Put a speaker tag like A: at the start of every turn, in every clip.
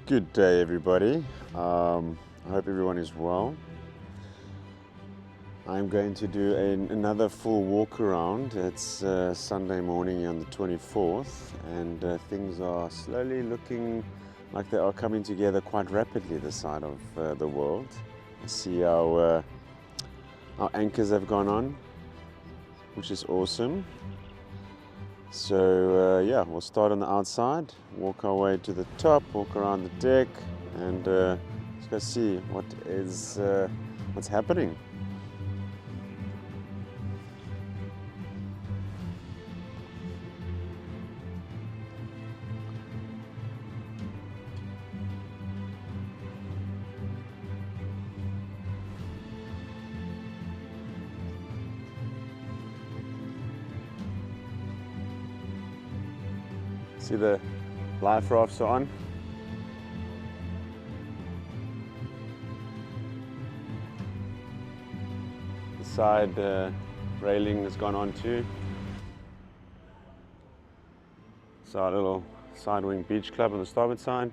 A: Good day, everybody. I hope everyone is well. I'm going to do another full walk around. It's Sunday morning on the 24th, and things are slowly looking like they are coming together quite rapidly this side of the world. I see our anchors have gone on, which is awesome. So yeah, we'll start on the outside, walk our way to the top, walk around the deck, and let's go see what's happening. See the life rafts are on. The side railing has gone on too. So our little side wing beach club on the starboard side.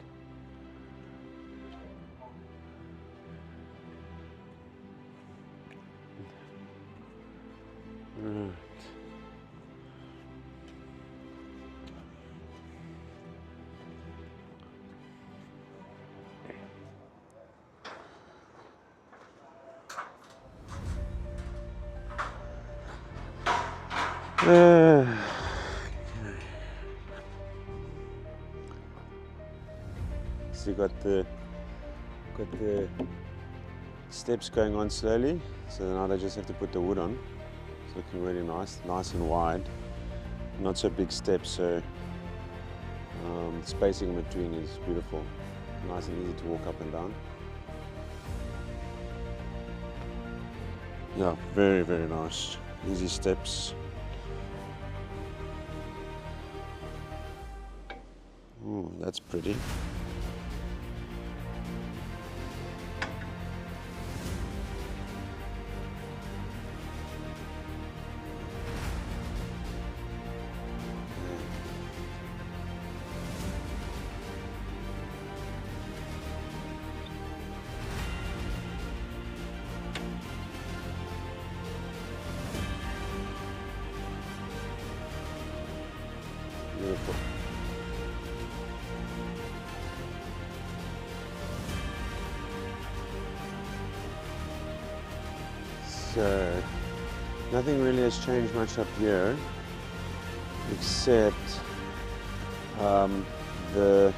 A: Right. So you got the steps going on slowly. So now they just have to put the wood on. It's looking really nice and wide. Not so big steps, so the spacing in between is beautiful. Nice and easy to walk up and down. Yeah, very, very nice. Easy steps. Ooh, that's pretty. Beautiful. So, nothing really has changed much up here, except the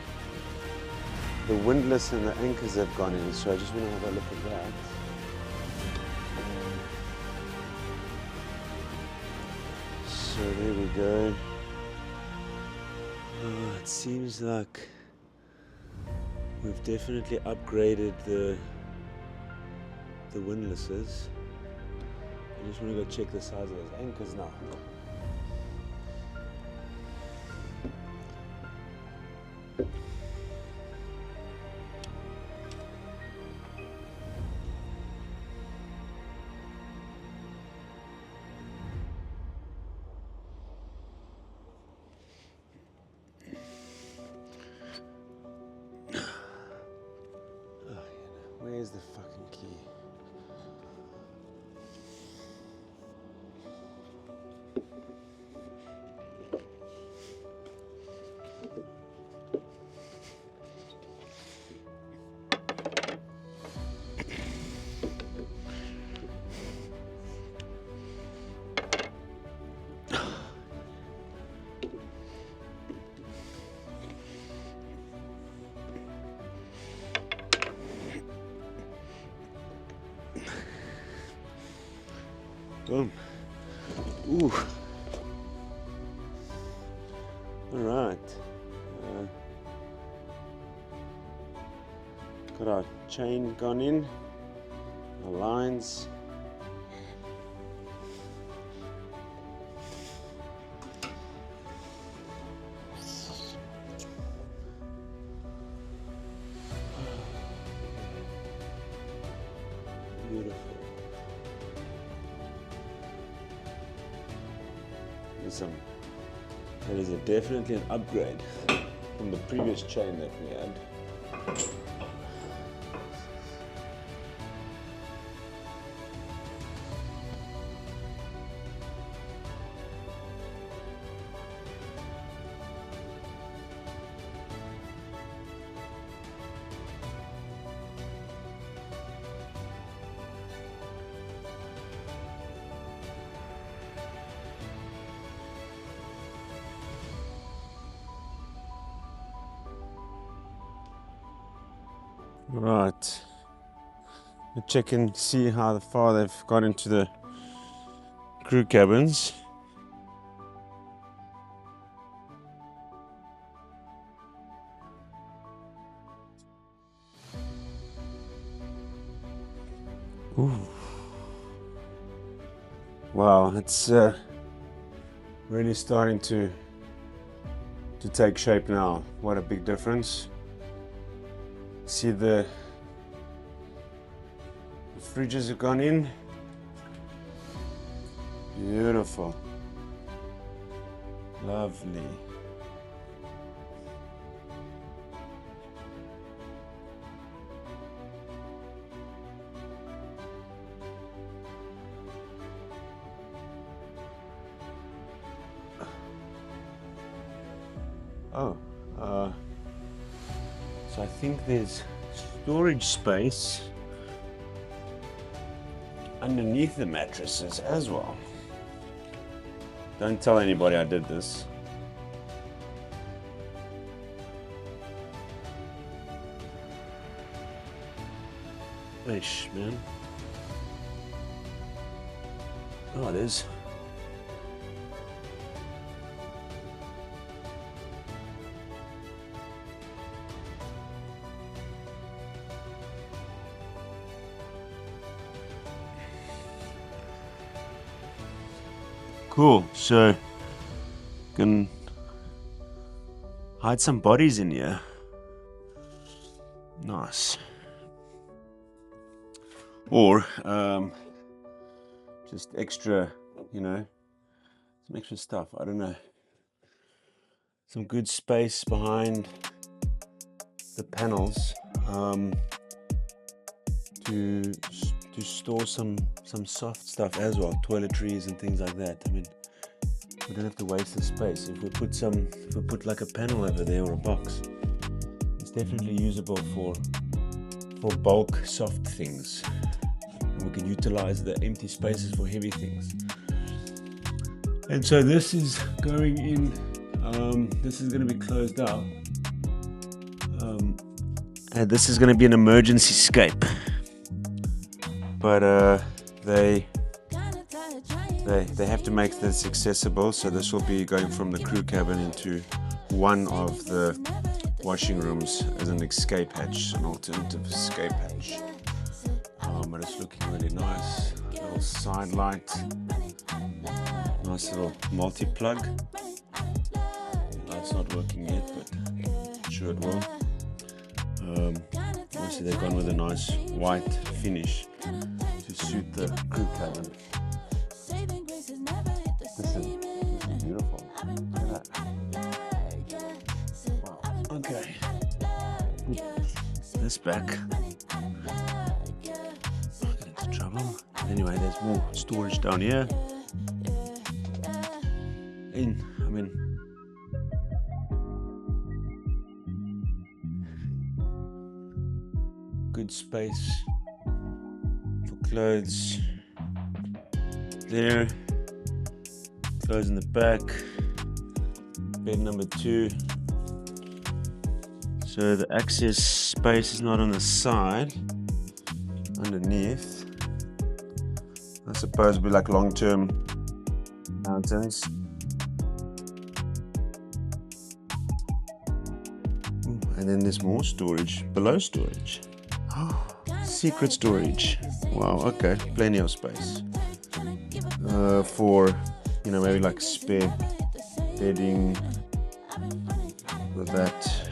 A: windlass and the anchors have gone in. So I just want to have a look at that. So there we go. It seems like we've definitely upgraded the windlasses. I just want to go check the size of those anchors now. Where's the fucking key? Boom. Ooh. All right. Got our chain gone in, our lines. Beautiful. That is definitely an upgrade from the previous chain that we had. Right, we'll check and see how far they've got into the crew cabins. Ooh. Wow, it's really starting to take shape now. What a big difference. See the fridges have gone in. Beautiful. Lovely. Oh, so I think there's storage space underneath the mattresses as well. Don't tell anybody I did this. Ish, man. Oh, it is. Cool, so can hide some bodies in here. Nice. Or just extra, you know, some extra stuff. I don't know. Some good space behind the panels to store some soft stuff as well, toiletries and things like that. I mean, we don't have to waste the space. If we put like a panel over there or a box, it's definitely usable for bulk soft things, and we can utilize the empty spaces for heavy things. And so this is going in. This is going to be closed up, and this is going to be an emergency scape. But they have to make this accessible, so this will be going from the crew cabin into one of the washing rooms as an escape hatch, an alternative escape hatch. But it's looking really nice. Little side light, nice little multi-plug. Light's not working yet, but I'm sure it will. Obviously they've gone with a nice white finish to suit the crew cabin. This is beautiful. Look at that. Wow. Okay. This back. I'll get into trouble. Anyway, there's more storage down here. I mean, good space for clothes there, clothes in the back, bed number 2. So the access space is not on the side, underneath. I suppose it'll be like long-term mountains. And then there's more storage below storage. Secret storage. Wow, okay, plenty of space for, you know, maybe like spare bedding with that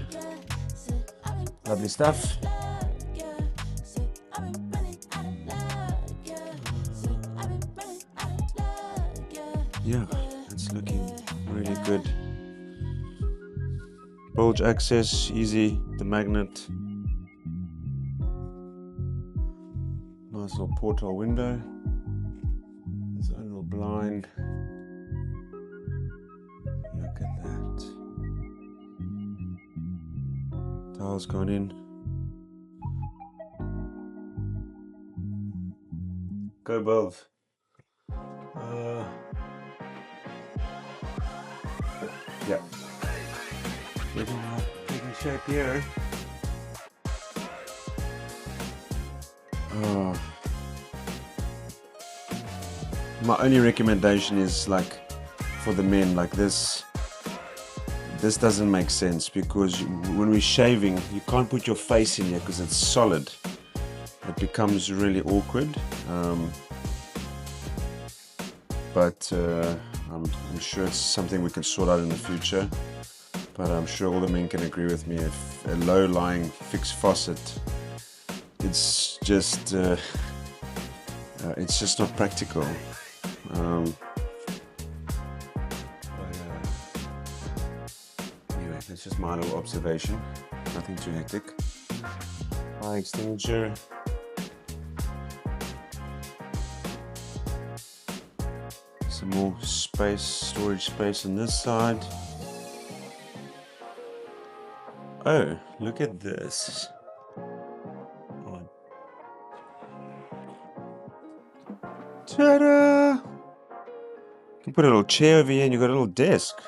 A: lovely stuff. Yeah, it's looking really good. Bulge access, easy, the magnet Nice little porthole window. There's a little blind. Look at that. Tiles gone in. Go Bulls. Yeah. Taking shape here. My only recommendation is like for the men, like this doesn't make sense because when we're shaving you can't put your face in here because it's solid. It becomes really awkward. But I'm sure it's something we can sort out in the future. But I'm sure all the men can agree with me, if a low-lying fixed faucet, it's just not practical. Anyway, that's just my little observation. Nothing too hectic. Fire extinguisher. Some more space, storage space on this side. Oh, look at this. Ta-da! You can put a little chair over here and you've got a little desk.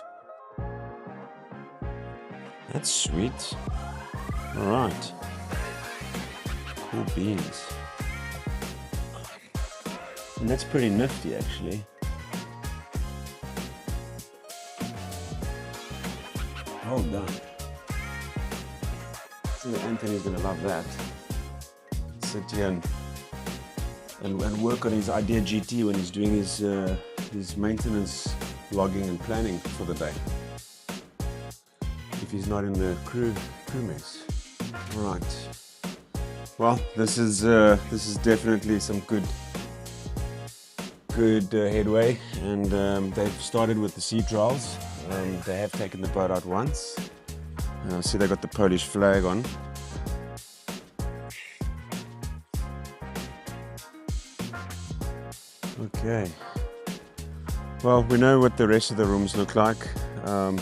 A: That's sweet. Alright. Cool beans. And that's pretty nifty actually. Well done. I think Anthony's gonna love that. Sit here and work on his Idea GT when he's doing his maintenance logging and planning for the day. If he's not in the crew mess. Right. Well, this is definitely some good headway, and they've started with the sea trials. They have taken the boat out once. See, they got the Polish flag on. Okay. Well, we know what the rest of the rooms look like. I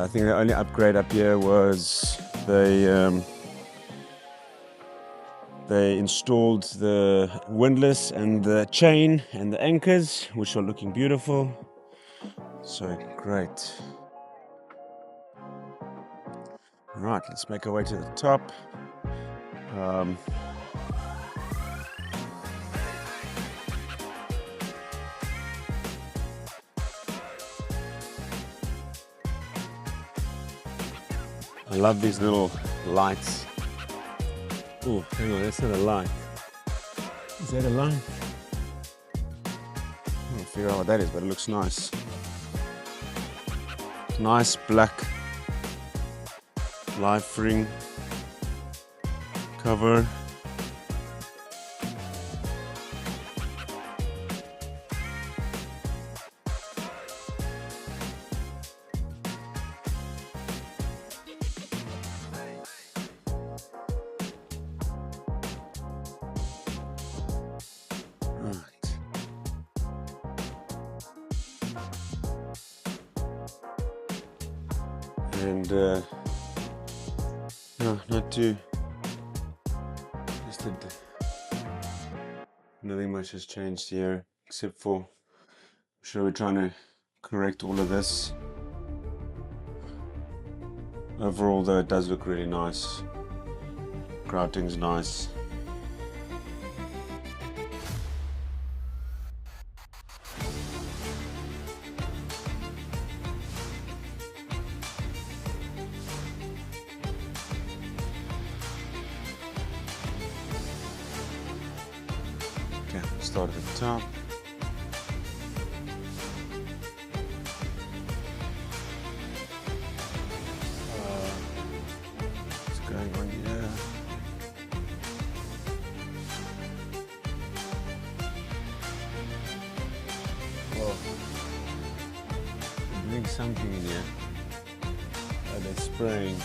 A: think the only upgrade up here was they installed the windlass and the chain and the anchors, which are looking beautiful. So great. Right, let's make our way to the top. I love these little lights. Oh, hang on, that's not a light. Is that a light? I can't figure out what that is, but it looks nice. Nice black life ring cover. And no, not too. Nothing much has changed here, except for I'm sure we're trying to correct all of this. Overall, though, it does look really nice. Grouting's nice. Start at the top. What's going on here? Whoa. They're doing something in here. They're spraying.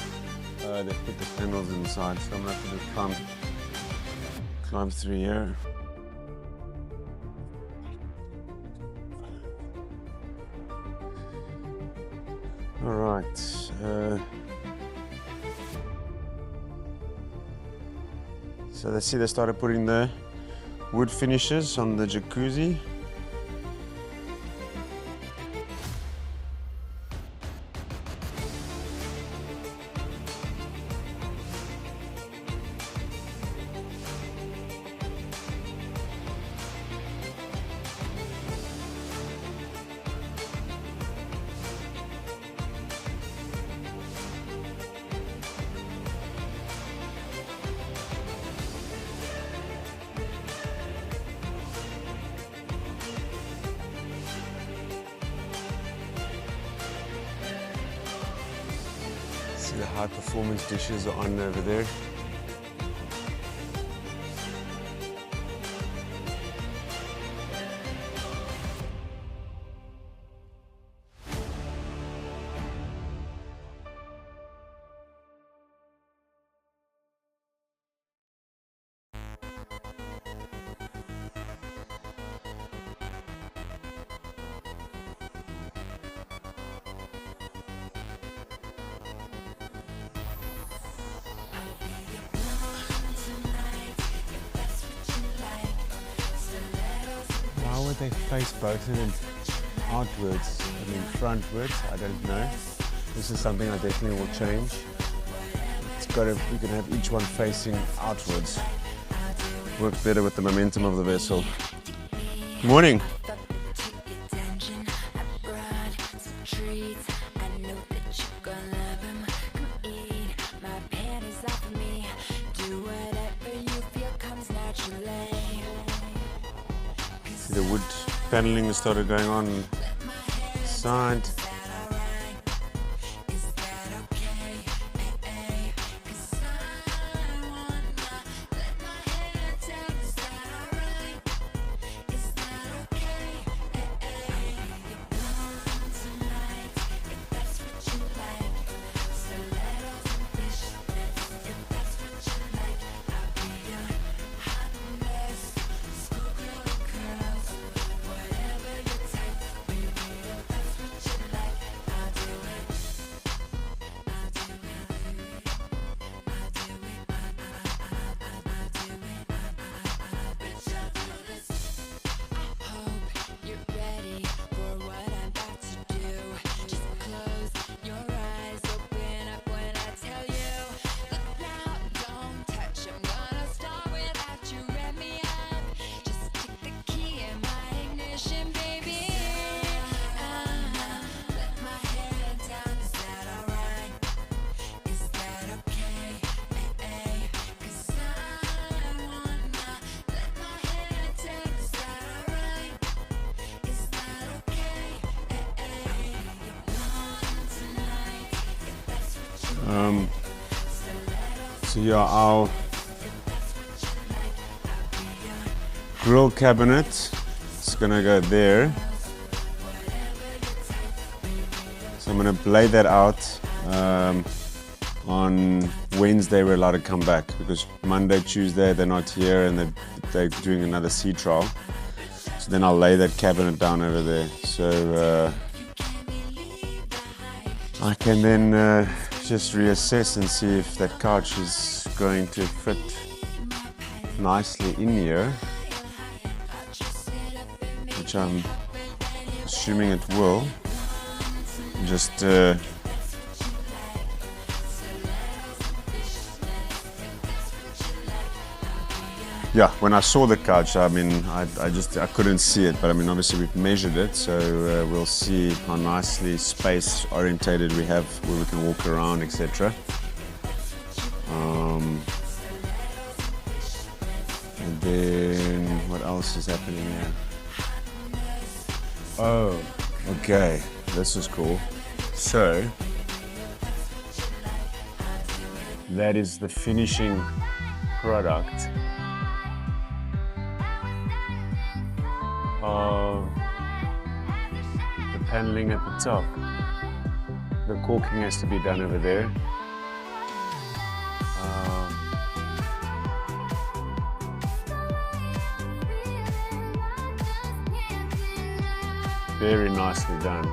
A: They put the panels inside, so I'm going to have to Climb through here. All right. So let's see, they started putting the wood finishes on the jacuzzi. See the high performance dishes are on over there. Why would they face both of them outwards? I mean frontwards, I don't know. This is something I definitely will change. We can have each one facing outwards. Works better with the momentum of the vessel. Good morning. The wood paneling has started going on side. So yeah, our grill cabinet is gonna go there. So I'm gonna lay that out. On Wednesday we're allowed to come back because Monday, Tuesday they're not here and they're doing another sea trial. So then I'll lay that cabinet down over there. So I can then just reassess and see if that couch is going to fit nicely in here, which I'm assuming it will. Just yeah, when I saw the couch, I mean, I couldn't see it, but I mean, obviously we've measured it, so we'll see how nicely space orientated we have, where we can walk around, etc. And then what else is happening here? Oh, okay, this is cool. So that is the finishing product of the paneling at the top. The caulking has to be done over there. Very nicely done.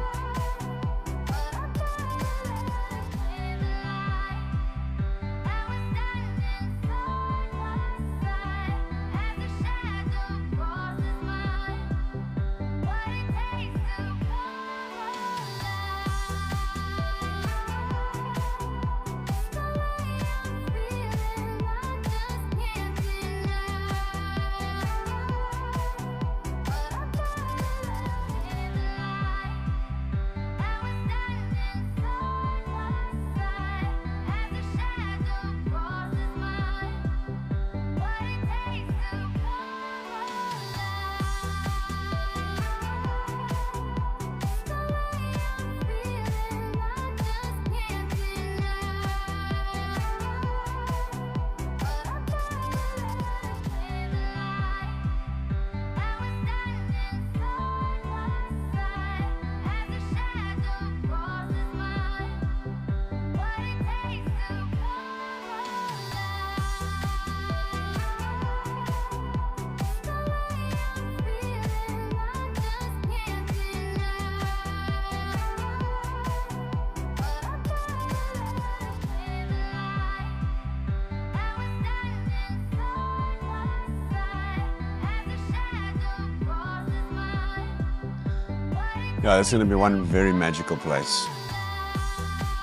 A: Yeah, it's going to be one very magical place.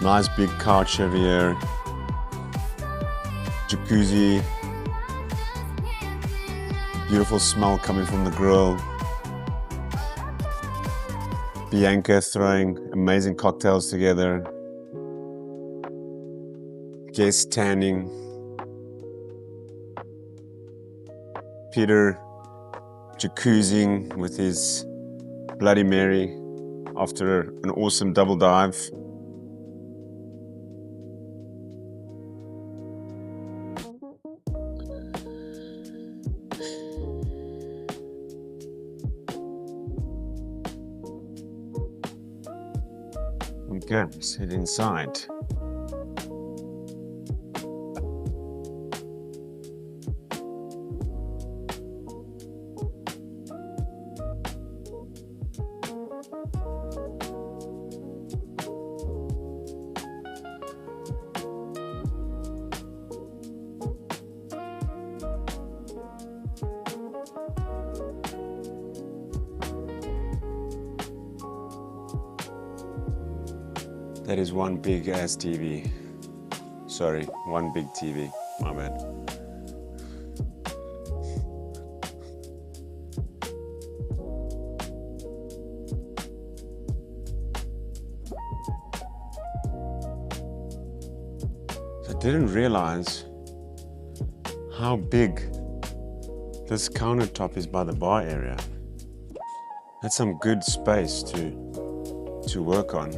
A: Nice big couch over here, jacuzzi, beautiful smell coming from the grill, Bianca throwing amazing cocktails together, guests tanning, Peter jacuzziing with his Bloody Mary after an awesome double dive. Okay, let's head inside. That is one big ass TV. Sorry, one big TV. My bad. I didn't realize how big this countertop is by the bar area. That's some good space to work on.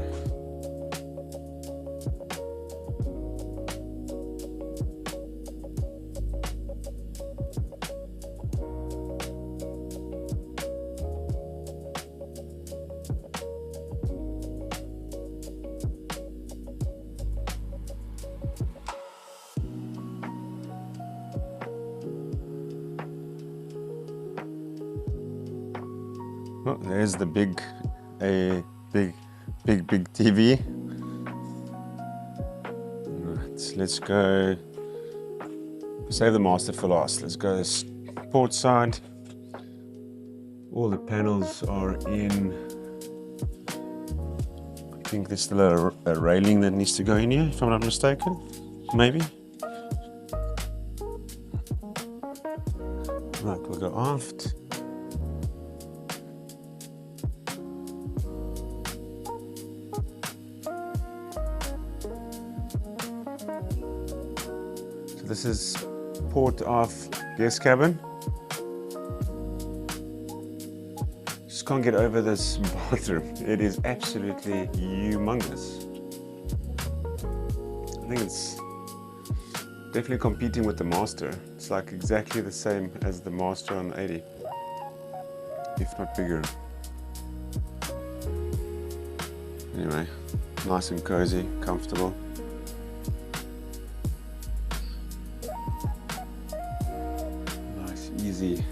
A: Oh, there's the big TV. Right, let's go. Save the master for last. Let's go port side. All the panels are in. I think there's still a railing that needs to go in here, if I'm not mistaken. Maybe. Right, we'll go aft. This is port aft guest cabin. Just can't get over this bathroom. It is absolutely humongous. I think it's definitely competing with the Master. It's like exactly the same as the Master on the 80, if not bigger. Anyway, nice and cozy, comfortable. Easy.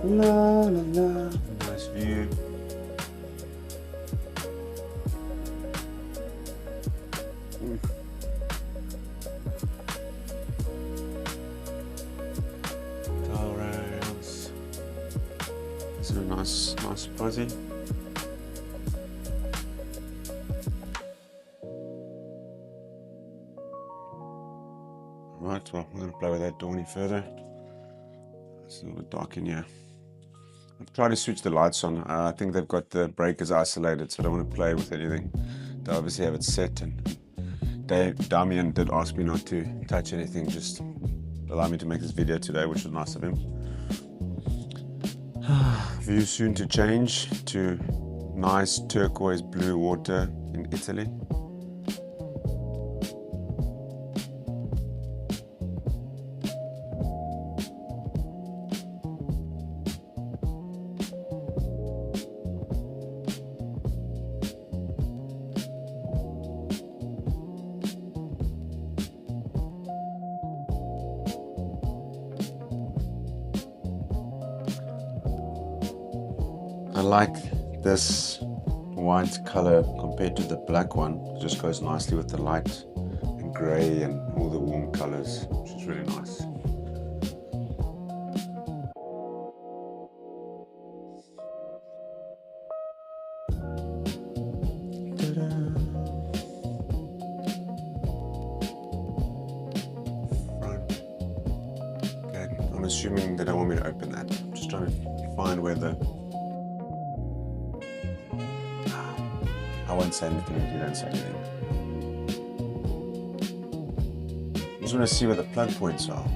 A: La la la. Nice view. Tile rails. This is a nice fuzzy. Right, well, I'm going to play with that door any further. It's a little bit dark in here. I've tried to switch the lights on. I think they've got the breakers isolated, so I don't want to play with anything. They obviously have it set, and Damian did ask me not to touch anything, just allow me to make this video today, which was nice of him. View soon to change to nice turquoise blue water in Italy. I like this white color compared to the black one. It just goes nicely with the light and grey and all the warm colors, which is really nice. Front. Okay, I'm assuming they don't want me to open that. I'm just trying to find where the... I won't say anything if you don't say anything. I just want to see where the plug points are.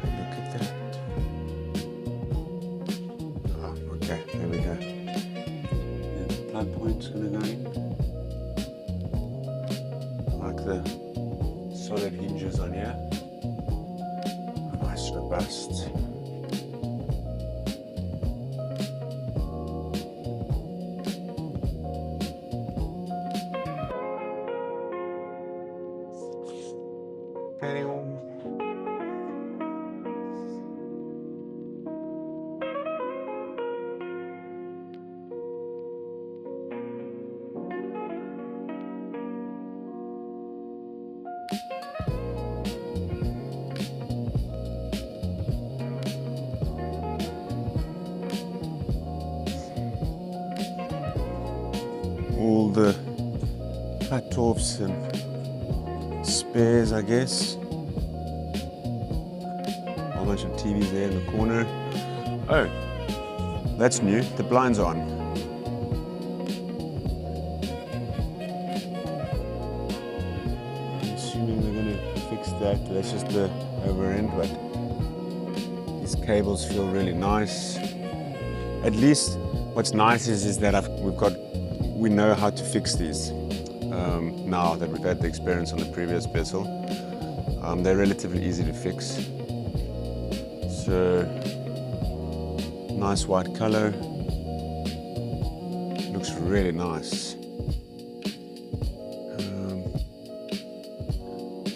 A: Look at that. Oh, okay, there we go. Yeah, the plug point's going to go in. I like the solid hinges on here. Nice, robust. All the cut-offs and spares, I guess. A whole bunch of TVs there in the corner. Oh, that's new. The blinds are on. I'm assuming they're going to fix that. That's just the over end, but these cables feel really nice. At least what's nice is that we know how to fix these now that we've had the experience on the previous vessel. They're relatively easy to fix. So, nice white color. Looks really nice.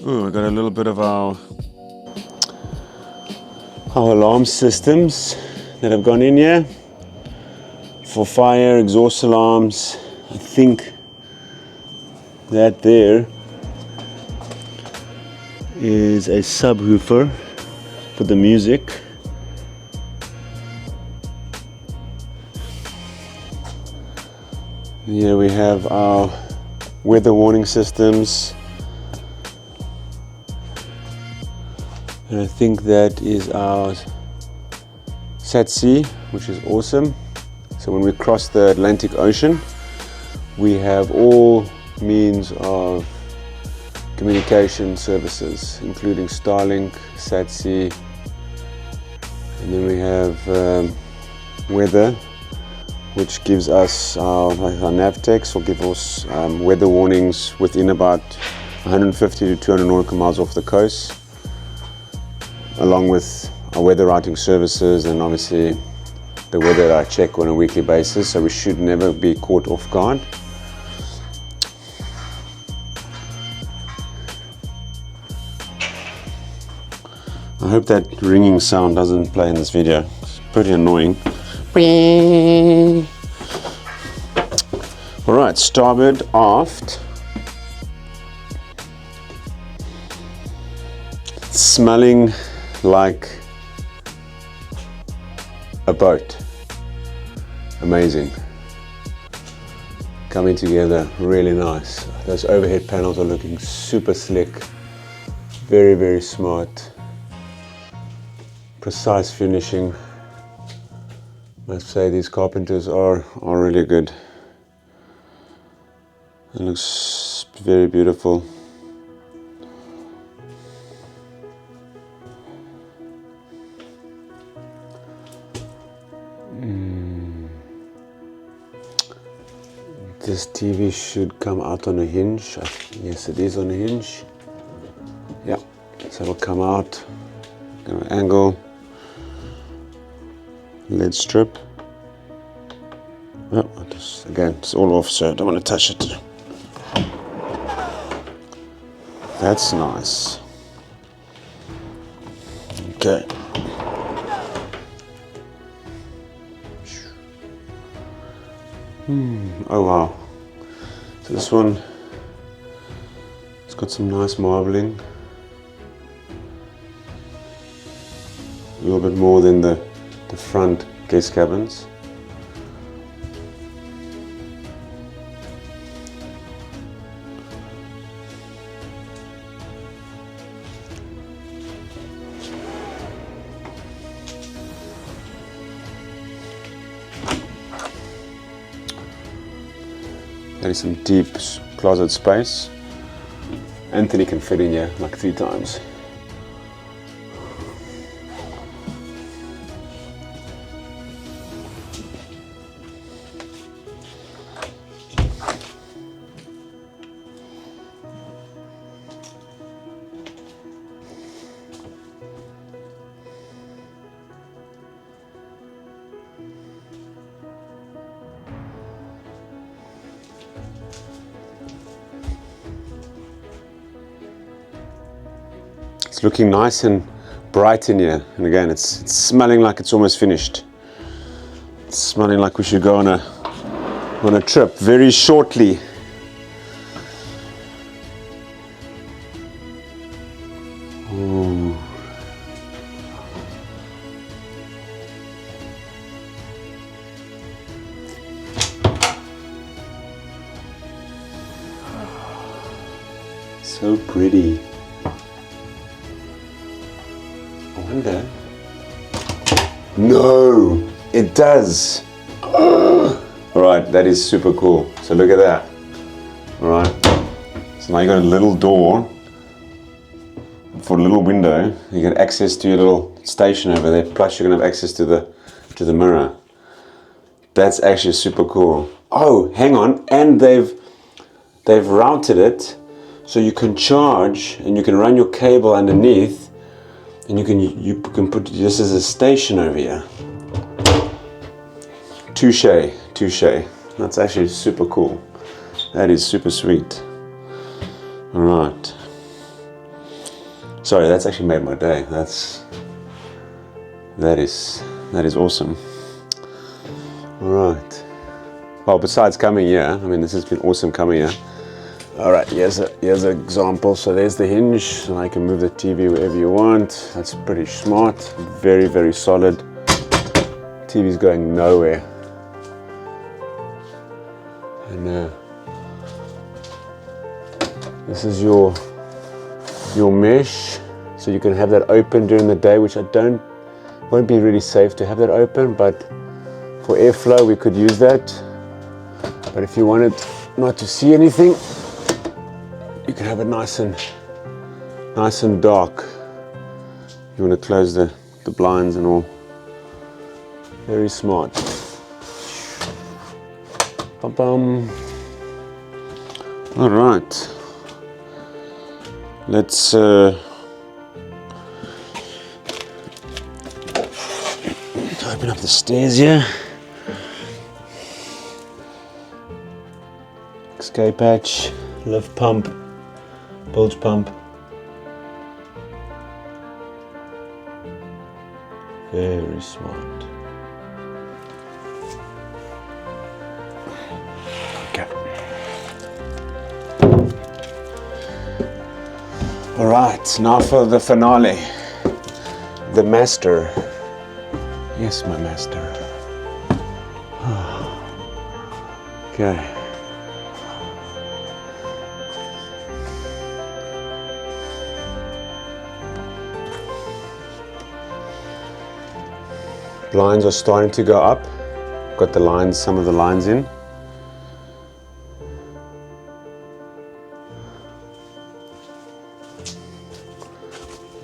A: We got a little bit of our alarm systems that have gone in here for fire, exhaust alarms. I think that there is a subwoofer for the music. Here we have our weather warning systems. And I think that is our SAT-C, which is awesome. So when we cross the Atlantic Ocean, we have all means of communication services, including Starlink, SAT-C, and then we have weather, which gives us our Navtex, will give us weather warnings within about 150 to 200 nautical miles off the coast, along with our weather routing services and obviously the weather I check on a weekly basis, so we should never be caught off guard. I hope that ringing sound doesn't play in this video. It's pretty annoying. Alright, starboard, aft. Smelling like a boat. Amazing. Coming together, really nice. Those overhead panels are looking super slick. Very, very smart. Precise finishing. Must say these carpenters are really good. It looks very beautiful. This TV should come out on a hinge. Yes, it is on a hinge. Yeah, so it'll come out. Gonna angle. Lead strip. Oh, again, it's all off, so I don't want to touch it. That's nice. Okay. Oh wow. So this one, it's got some nice marbling. A little bit more than the front guest cabins. There is some deep closet space. Anthony can fit in here like 3 times. It's looking nice and bright in here, and again it's smelling like it's almost finished. It's smelling like we should go on a trip very shortly. Ooh. So pretty. No, it does. Alright, that is super cool. So look at that. Alright, so now you got a little door for a little window. You get access to your little station over there, plus you're gonna have access to the mirror. That's actually super cool. Oh, hang on, and they've routed it so you can charge and you can run your cable underneath. And you can put this as a station over here. Touche, touche. That's actually super cool. That is super sweet. All right. Sorry, that's actually made my day. That is awesome. All right. Well, besides coming here, I mean, this has been awesome coming here. All right, here's an example. So there's the hinge, so I can move the TV wherever you want. That's pretty smart, very, very solid. TV's going nowhere. And this is your mesh, so you can have that open during the day, which won't be really safe to have that open, but for airflow we could use that. But if you wanted not to see anything, you can have it nice and dark. You want to close the blinds and all. Very smart. Ba-bum. All right. Let's open up the stairs here. Escape hatch, lift pump, bilge pump. Very smart. Okay. All right, now for the finale. The master. Yes, my master. Okay. Lines are starting to go up. Got the lines, some of the lines in.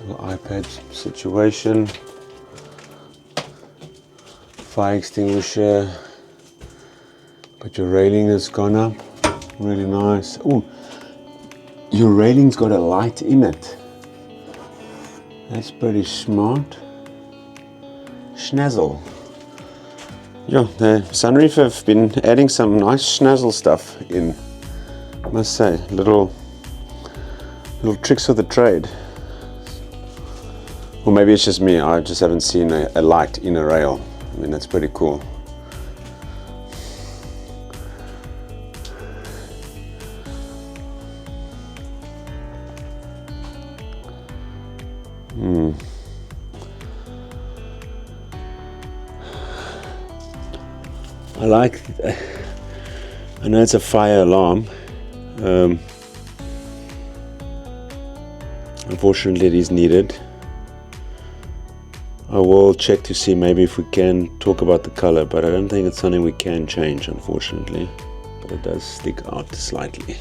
A: Little iPad situation. Fire extinguisher. Got your railing that's gone up. Really nice. Oh, your railing's got a light in it. That's pretty smart. Schnazzle. Yeah, the Sunreef have been adding some nice schnazzle stuff in. I must say, little tricks of the trade. Or maybe it's just me, I just haven't seen a light in a rail. I mean, that's pretty cool. I like, I know it's a fire alarm. Unfortunately, it is needed. I will check to see maybe if we can talk about the color, but I don't think it's something we can change, unfortunately. But it does stick out slightly.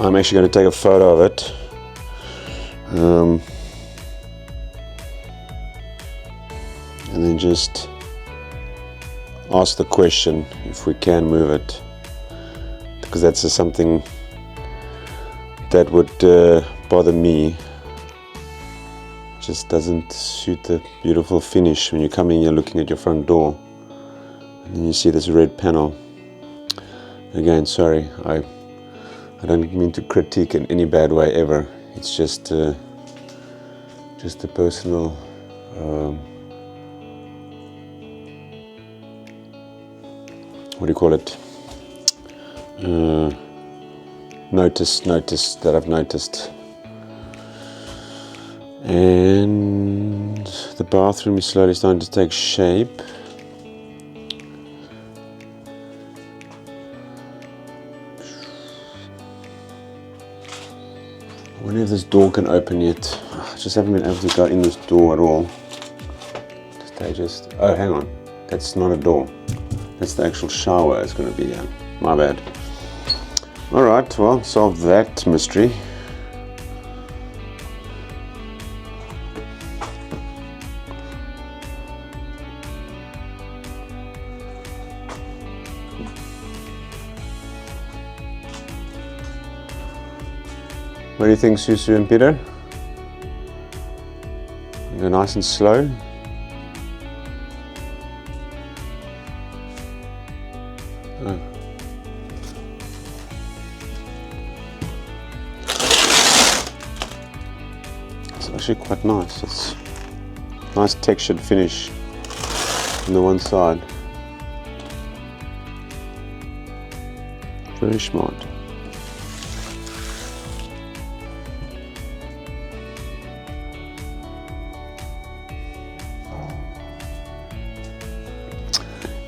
A: I'm actually going to take a photo of it. And then just ask the question if we can move it, because that's just something that would bother me. Just doesn't suit the beautiful finish when you come in, you're looking at your front door and then you see this red panel. Again, sorry, I don't mean to critique in any bad way ever. It's just a personal what do you call it? Notice that I've noticed. And the bathroom is slowly starting to take shape. I wonder if this door can open yet. I just haven't been able to go in this door at all. Oh, hang on. That's not a door. That's the actual shower it's going to be. My bad. Alright, well, solved that mystery. What do you think, Susu and Peter? You go nice and slow. Oh. It's actually quite nice. It's a nice textured finish on the one side. Very smart.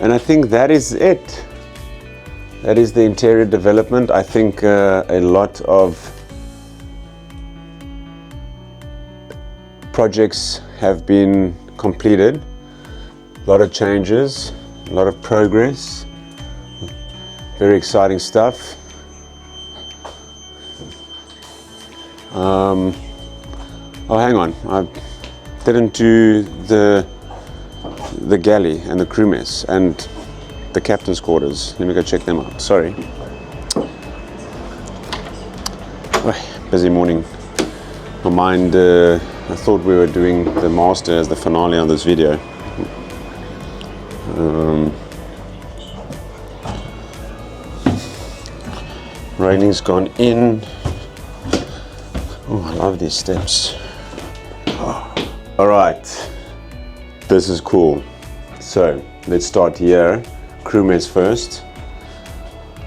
A: And I think that is it. That is the interior development. I think a lot of projects have been completed. A lot of changes, a lot of progress. Very exciting stuff. Oh, hang on. I didn't do the galley and the crew mess and the captain's quarters. Let me go check them out. Sorry. Oh, busy morning. My mind, I thought we were doing the master as the finale on this video. Railing's gone in. Oh, I love these steps. All right, this is cool. So let's start here. Crewmates first.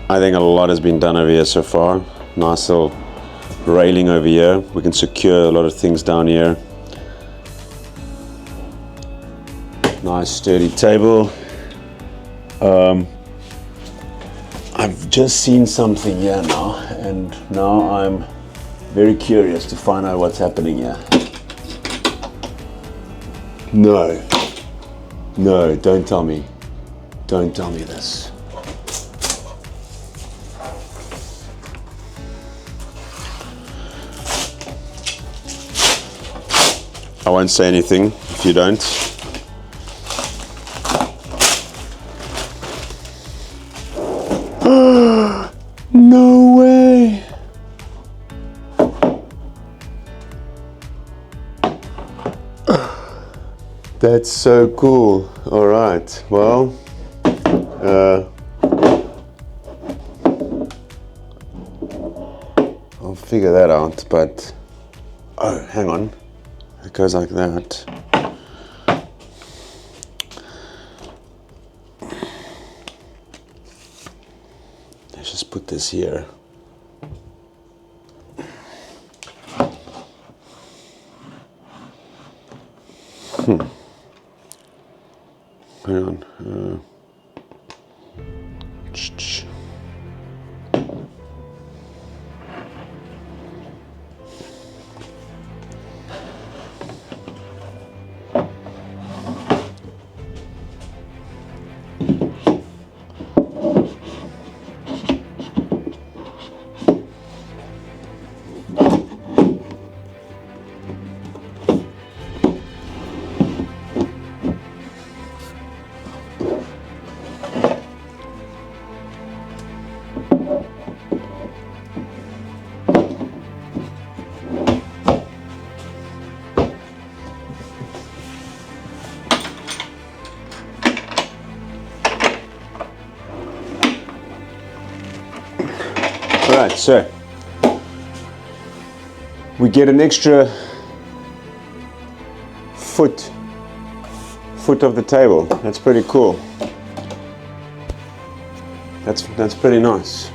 A: I think a lot has been done over here so far. Nice little railing over here. We can secure a lot of things down here. Nice sturdy table. I've just seen something here now, and now I'm very curious to find out what's happening here. No, don't tell me. Don't tell me this. I won't say anything if you don't. No way! That's so cool. All right, well, I'll figure that out, but, oh, hang on. It goes like that. Let's just put this here. Hang on. Alright, so we get an extra foot of the table. That's pretty cool. That's pretty nice.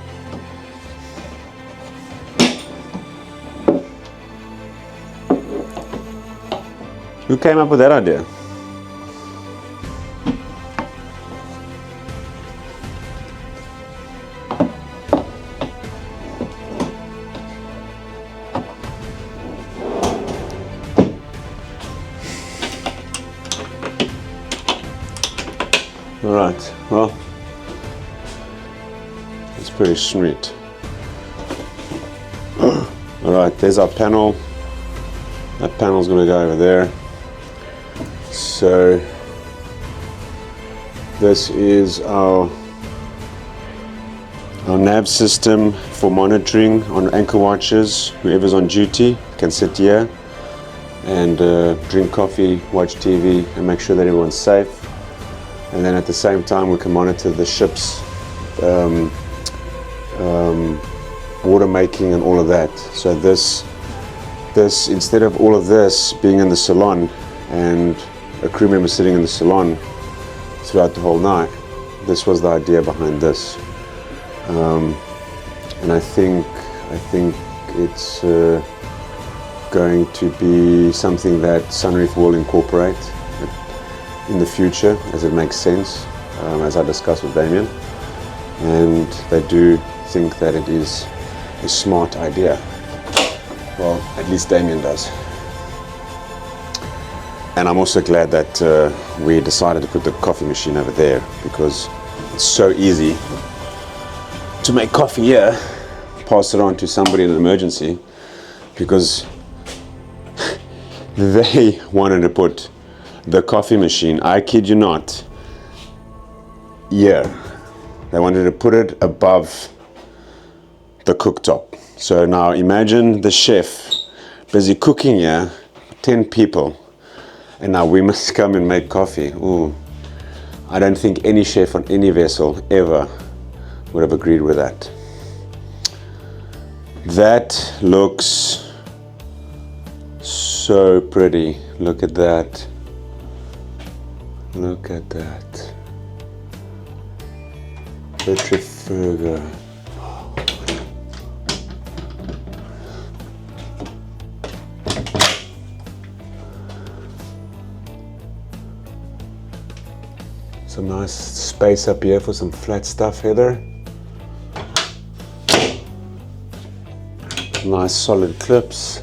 A: Who came up with that idea? Alright, well, that's pretty sweet. Alright, there's our panel. That panel's going to go over there. So, this is our nav system for monitoring on anchor watches. Whoever's on duty can sit here and drink coffee, watch TV, and make sure that everyone's safe. And then at the same time, we can monitor the ship's water making and all of that. So this instead of all of this being in the salon and a crew member sitting in the salon throughout the whole night, this was the idea behind this. And I think it's going to be something that Sunreef will incorporate in the future as it makes sense, as I discussed with Damien, and they do think that it is a smart idea. Well, at least Damien does. And I'm also glad that we decided to put the coffee machine over there, because it's so easy to make coffee here, pass it on to somebody in an emergency, because they wanted to put the coffee machine, I kid you not, yeah, they wanted to put it above the cooktop. So now imagine the chef busy cooking here, 10 people, and now we must come and make coffee. Ooh, I don't think any chef on any vessel ever would have agreed with that. That looks so pretty. Look at that. Look at that. Vitrifurga. Some nice space up here for some flat stuff, Heather. Nice solid clips.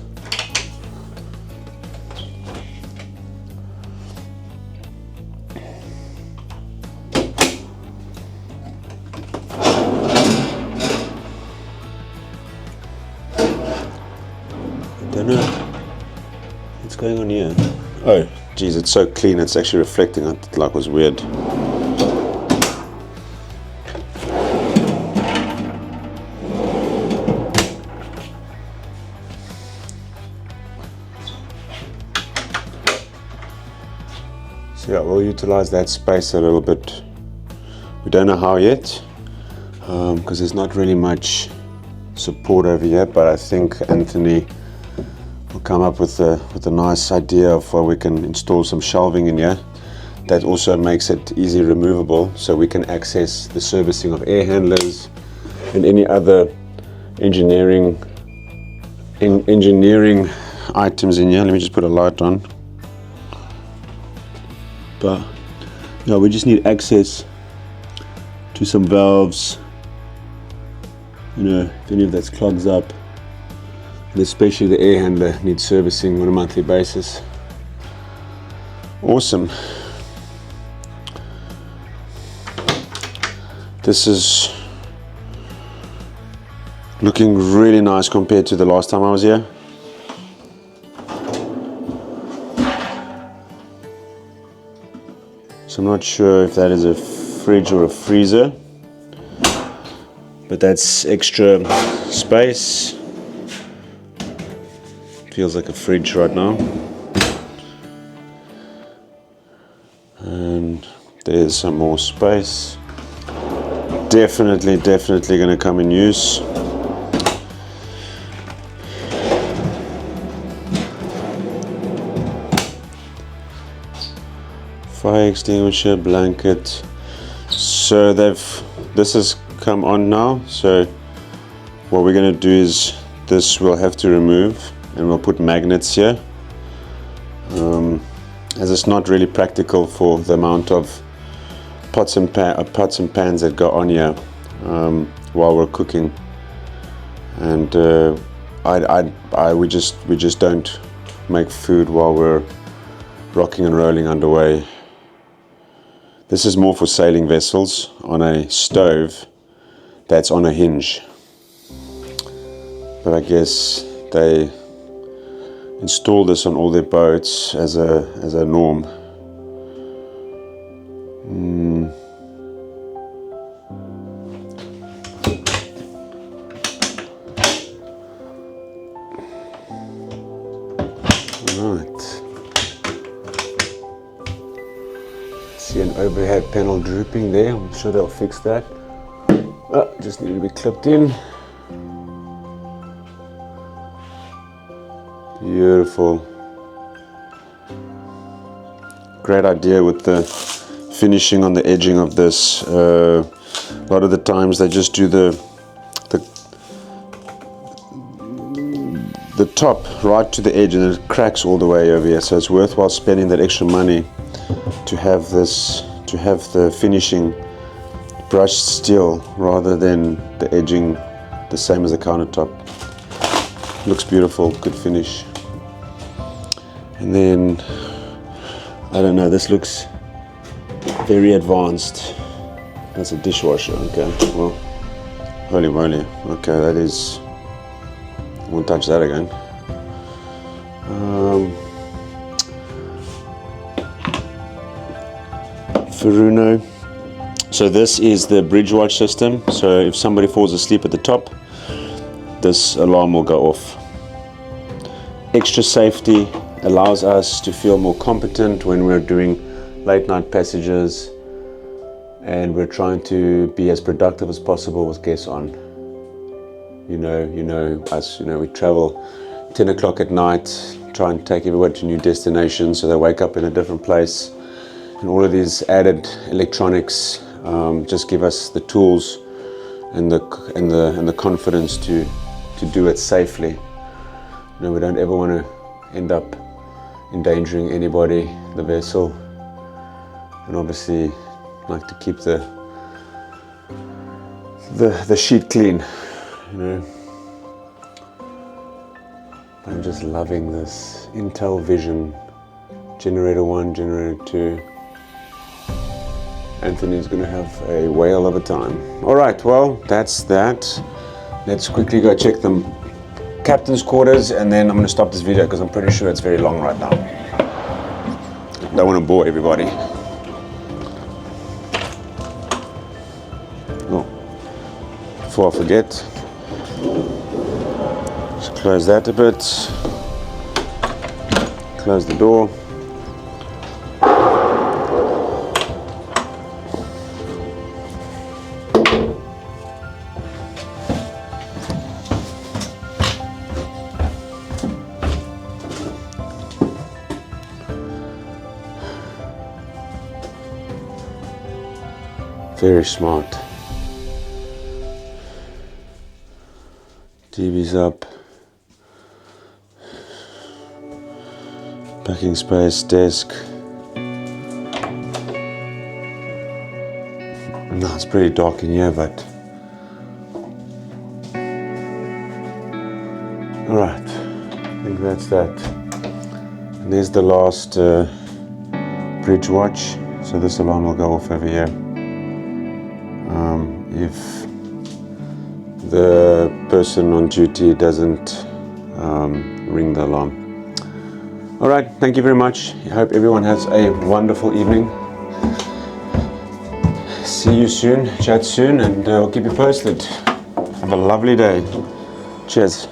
A: I don't know what's going on here. Oh, geez, it's so clean. It's actually reflecting. I thought it was weird. So yeah, we'll utilize that space a little bit. We don't know how yet, because there's not really much support over here, but I think Anthony will come up with a nice idea of where we can install some shelving in here. That also makes it easy removable, so we can access the servicing of air handlers and any other engineering items in here. Let me just put a light on. But yeah, we just need access to some valves, you know, if any of that's clogs up, and especially the air handler needs servicing on a monthly basis. Awesome. This is looking really nice compared to the last time I was here. So I'm not sure if that is a fridge or a freezer, but that's extra space. Feels like a fridge right now. And there's some more space. Definitely going to come in use. Fire extinguisher, blanket. So this has come on now. So what we're going to do is this we'll have to remove, and we'll put magnets here. As it's not really practical for the amount of pots and pans that go on here while we're cooking, and we just don't make food while we're rocking and rolling underway. This is more for sailing vessels on a stove that's on a hinge. But I guess they install this on all their boats as a norm. Alright. See an overhead panel drooping there. I'm sure they'll fix that. Just need to be clipped in. Beautiful. Great idea with the finishing on the edging of this. A lot of the times they just do the top right to the edge, and it cracks all the way over here. So it's worthwhile spending that extra money to have the finishing brushed steel rather than the edging the same as the countertop. Looks beautiful, good finish. And then I don't know, this looks very advanced. That's a dishwasher. Okay, well, holy moly. Okay, that is, I won't touch that again. Furuno. So this is the bridge watch system. So if somebody falls asleep at the top, this alarm will go off. Extra safety, allows us to feel more competent when we're doing late night passages and we're trying to be as productive as possible with guests on. you know us. We travel 10 o'clock at night, try and take everyone to new destinations, so they wake up in a different place. And all of these added electronics just give us the tools and the confidence to do it safely. We don't ever want to end up endangering anybody, the vessel, and obviously like to keep the sheet clean. I'm just loving this Intel Vision generator 1, generator 2. Anthony's gonna have a whale of a time. All right, well, that's that. Let's quickly go check the captain's quarters, and then I'm gonna stop this video because I'm pretty sure it's very long right now. Don't want to bore everybody. Oh, before I forget, just close that a bit. Close the door. Very smart. TV's up. Packing space, desk. No, it's pretty dark in here, but all right. I think that's that. And there's the last bridge watch. So this alarm will go off over here. If the person on duty doesn't ring the alarm. All right, thank you very much. I hope everyone has a wonderful evening. See you soon, chat soon, and I'll keep you posted. Have a lovely day. Cheers.